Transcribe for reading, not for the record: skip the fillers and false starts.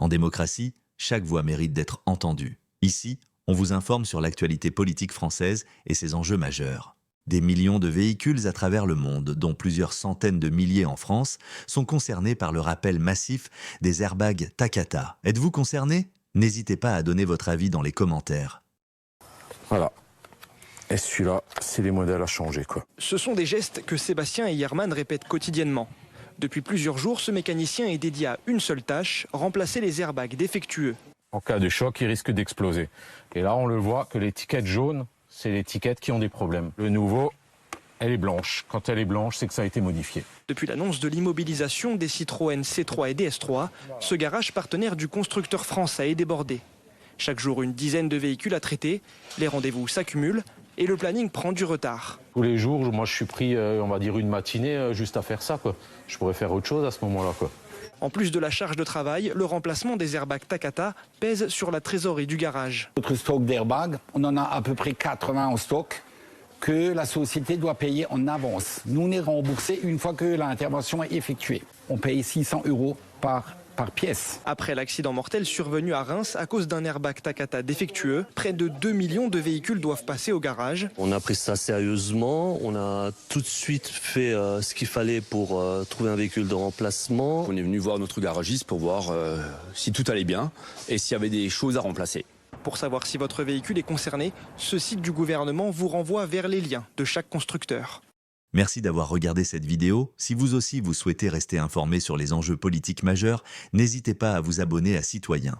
En démocratie, chaque voix mérite d'être entendue. Ici, on vous informe sur l'actualité politique française et ses enjeux majeurs. Des millions de véhicules à travers le monde, dont plusieurs centaines de milliers en France, sont concernés par le rappel massif des airbags Takata. Êtes-vous concerné? N'hésitez pas à donner votre avis dans les commentaires. Voilà. Et celui-là, c'est les modèles à changer, quoi. Ce sont des gestes que Sébastien et Yerman répètent quotidiennement. Depuis plusieurs jours, ce mécanicien est dédié à une seule tâche, remplacer les airbags défectueux. En cas de choc, il risque d'exploser. Et là, on le voit que l'étiquette jaune, c'est l'étiquette qui ont des problèmes. Le nouveau, elle est blanche. Quand elle est blanche, c'est que ça a été modifié. Depuis l'annonce de l'immobilisation des Citroën C3 et DS3, ce garage partenaire du constructeur français est débordé. Chaque jour, une dizaine de véhicules à traiter, les rendez-vous s'accumulent et le planning prend du retard. Tous les jours, moi, je suis pris, on va dire, une matinée juste à faire ça, quoi. Je pourrais faire autre chose à ce moment-là, quoi. En plus de la charge de travail, le remplacement des airbags Takata pèse sur la trésorerie du garage. Notre stock d'airbags, on en a à peu près 80 en stock que la société doit payer en avance. Nous, on est remboursé une fois que l'intervention est effectuée. On paye 600 € par pièce. Après l'accident mortel survenu à Reims à cause d'un airbag Takata défectueux, près de 2 millions de véhicules doivent passer au garage. On a pris ça sérieusement, on a tout de suite fait ce qu'il fallait pour trouver un véhicule de remplacement. On est venu voir notre garagiste pour voir si tout allait bien et s'il y avait des choses à remplacer. Pour savoir si votre véhicule est concerné, ce site du gouvernement vous renvoie vers les liens de chaque constructeur. Merci d'avoir regardé cette vidéo. Si vous aussi vous souhaitez rester informé sur les enjeux politiques majeurs, n'hésitez pas à vous abonner à Citoyen.